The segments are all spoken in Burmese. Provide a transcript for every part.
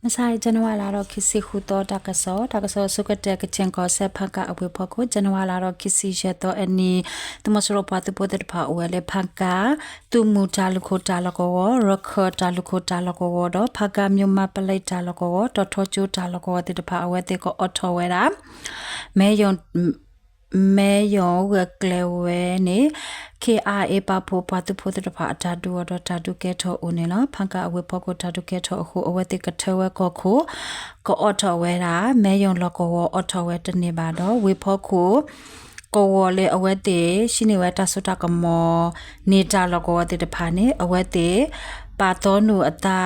မဆိုင်ဇန်နဝါလာတော့ခစီခုတော့တကဆောစုကတဲ့ကချင်ကောဆက်ဖကအဝေဖို့ကိုဇန်နဝါလာတော့ခစီရတော့အနီသူမစရပတ်ပိုတဲ့ဖာဝဲလေဖကသူမူတာလခိုတာလကောရခတာလခိုတာလကောတော့ဖကမြမပလိုက်တာလကောတော့ထောချိုတာလကောတဲ့ဖာဝဲတဲ့ကိုအထောဝဲတာမဲယုံဝကလေဝဲနေ KRA ပပိုပတူဖိုတဲ့ဖာအတာဒူတော့တာဒူကဲထောဦးနေနော်ဖန်ကအဝေဖို့ကိုတာဒူကဲထောအခုအဝဲတဲ့ကထောဝဲကိုကိုအော်ထောဝဲတာမဲယုံလကောအော်ထောဝဲတနေပါတော့ဝေဖို့ကိုကိုဝလေအဝဲတဲ့ရှိနေဝဲတဆုတကမောနေတာလကောတဲ့တဖာနေအဝဲတဲ့ပါတော်နုအတာ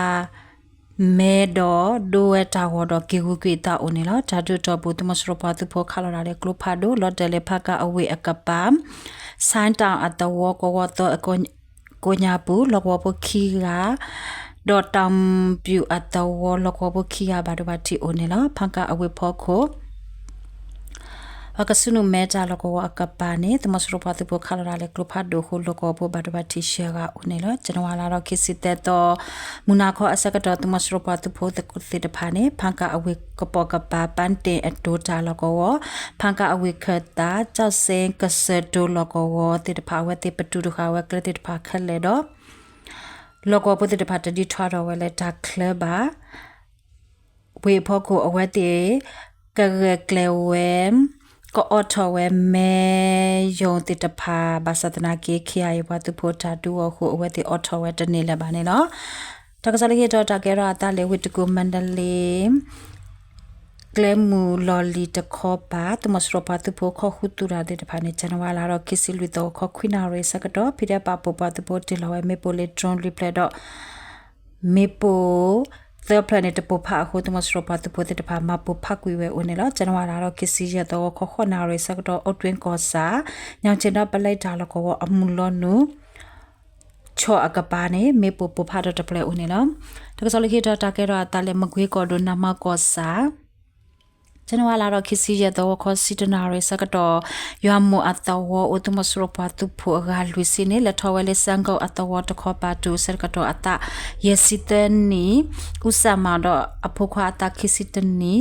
မဲတော့ဒိုဝဲတာဝတော့ကေကူကေတာဦးနေလားဓာတုတော့ဘူးတမစရပါသူဖို့ခလာလာတဲ့ကလုဖာဒိုလော်တယ်လေဖကအဝေအကပမ်ဆိုင်းတောင်အတဝကောတော့ကိုညာဘူးလောကဘခီရာဒေါ်တမ်ပြူအတဝလောကဘခီယာဘာဒဘတီဦးနေလားဖကအဝေဖို့ခိုကဆုနမဲတာလကောအကပနေတမစရပတိပခလာလေကလဖတ်ဒိုခုလကောဘဘဒဘတီရှေကဦးနေလားကျွန်တော်လာတော့ခိစစ်တဲ့တော့မူနာခောအစကတော့တမစရပတိဖို့တကုတိတဖာနေဖန်ကအဝေကပကပပန်တေအတိုတာလကောဖန်ကအဝေခတာကြောက်စင်ကစဒိုလကောတိတဖာဝတိပတူတခါဝကလတိတဖာခက်လေတော့လကောပတိတဖာတဒီထွားတော့ဝဲလေတာကလဘာဝေဖို့ကိုအဝဲတေကရကလေဝဲก็อทเวเมยงติตภาบาสตนาเกเคียยวัตุโพธาดูโหอเวติอทเวตเนละบาเนเนาะตะกะสะเลตอตะเกราตะเลวิตกุมันดเลเกลมูลอลีตะขอปาตุมสรปาตุโพขอขุตุราเดตภาเนจันวาลารอคิสิลุโตขอควินาเรสกะดอพิเดปาปปาตุโพติลาเวเมโปเลตรอนลิเพลดอเมโปThe planet ပပအခုတမစရပတပိုတဲ့ပါမပပကွေဝဲဦးနေလားဇန်နဝါရီတော့ကစီရတော့ခခနာရစကတော့အတွင်ကောစာညောင်ချင်တော့ပလိုက်တာလကောအမှုလောနုချောအကပါနေမေပပဖာတော့တပလဲဦးနေလားတကစလခိတော့တာကဲတော့တာလဲမကွေးကောဒနမကောစာဇန်နဝါရီတော့ခစီရတော့ခစီတနာရစကတော့ယွမ်မအတဝအတမစရပတဖိုဂါလူစီနေလက်ထောဝဲလက်စံကောအတဝတခောပါတူစကတော့အတယစီတနီဥစမာတော့အဖို့ခွာအတခစီတနီ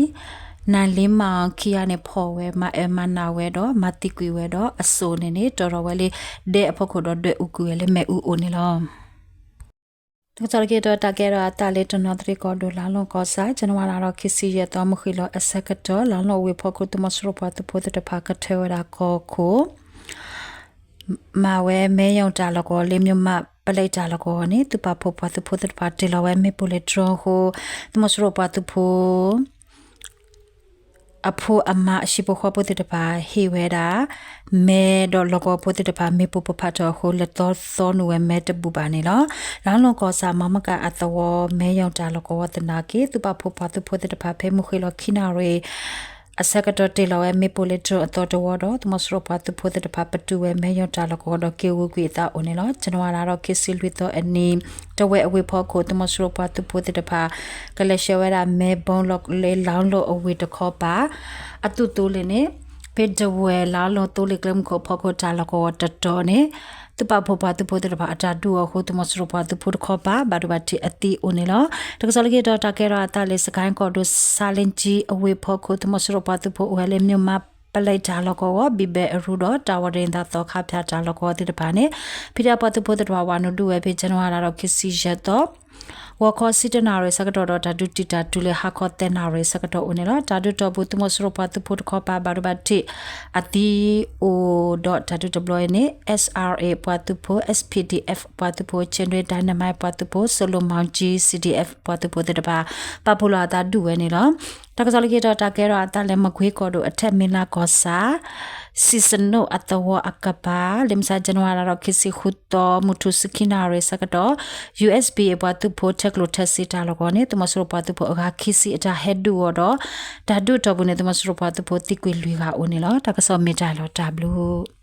နာလင်းမောင်ခီယာနေဖော်ဝဲမအမနာဝဲတော့မတိကွေဝဲတော့အစိုးနေနေတော်တော်ဝဲလေးတဲ့အဖို့ခိုတော့တွေ့ဥကွေလေးမဲဥအိုနေလောတကယ်တော့တကယ်တော့တာလေတနော်တရီကောဒိုလာလုံးကောဆိုင်ဇန်နဝါရီတော့ခစီရတော့မခီလောအစကတော့လာလုံးဝေဖို့ကိုတမစရပတ်ဖို့တဲ့ဖာကထဲဝရာကောကိုမာဝဲမဲယုံတာလကောလေမြမပလိုက်တာလကောနေသူပဖို့ပတ်ဖို့တဲ့ဖာတေလဝဲမေပိုလက်ထရဟိုတမစရပတ်ဖို့အဖို့အမရှိဖို့ခေါ်ဖို့တဲ့ပါဟေဝဲတာမဲတော့လောကဖို့တဲ့ပါမေပပဖတ်တော့ဟိုလက်တော့သောနွယ်မဲတပူပါနေလောလောင်းလောကစာမမကအတဝမဲယောက်တာလောကဝတနာကေသူပဖို့ဖတ်ဖို့တဲ့ပါဖဲမှုခေလောခိနာရေအစကတော့တေလောမေပိုလက်ထအတော်တော်တော့တမစရပတ်ဖို့တဲ့ပါပတူဝဲမဲယောက်တာလောကတော့ကေဝကွေတာအိုနေလောကျွန်တော်လာတော့ကစ်စီလွတ်တော့အနီတဝဲအဝေဖို့ကိုတမစရပတ်ဖို့တဲ့ပါကလရှဝဲတာမဲဘုံလောလေလောင်းလို့အဝေတခေါ်ပါအတူတူလေးနဲ့ပေဒဝဲလာလို့တိုးလေးကလမ်ကိုဖို့ကိုတာလောကတတော်နဲ့တပဖို့ပါတဖို့တဲ့ပါအတာတူဟိုတမစရပတ်ဖို့ခေါ်ပါဘာဒဘတီအတီအိုနေလောတကစလကေတော့တကဲရတာလေးစကိုင်းကောဒိုဆာလင်ဂျီအဝေဖို့ကိုတမစရပတ်ဖို့ဝဲလေမြမပလိုက်တာလကောဘိဘေရူတော့တာဝရင်သာတော့ခဖျားတာလကောတိတပါနေဖိရပတ်ဖို့တဲ့ဘာဝနုဒူဝဲဖေဇန်နဝါရီတော့ခစီရတော့ဝါခေါ်စစ်တနာရစကတော့ဓာတုတိတာတူလေဟာခေါ်တဲ့နာရစကတော့ဦးနေလားဓာတုတော့ဘူးတမစရပတ်ဖို့ခေါ်ပါဘာဘတိအတီအိုဓာတုတဘလနေ SRA ပတ်ဖို့ SPDF ပတ်ဖို့ချင်တွေ Dynamite ပတ်ဖို့ Solo Mount G CDF ပတ်ဖို့တဲ့ပါပပူလာတာဒူဝဲနေလားတကစားလကေတော့တကဲတော့အတလည်းမခွေးကောတို့အထက်မင်းလာကောစာစီစနိုအတဝအကပါလမ်စာဇန်နဝါရီတော့ခစီခုတော့မုထုစခိနာရဲစကတော့ USB ဘတ်တူဖို့တက်လို့တက်စီတာလောကောနေတမစရပတ်တူဖို့အခါခစီအတာဟက်ဒူတော့ဓာတုတော့ဘူးနေတမစရပတ်တူဖို့တိကွေလွေကဦးနေလောတကဆောမီတာလောတာဘလူး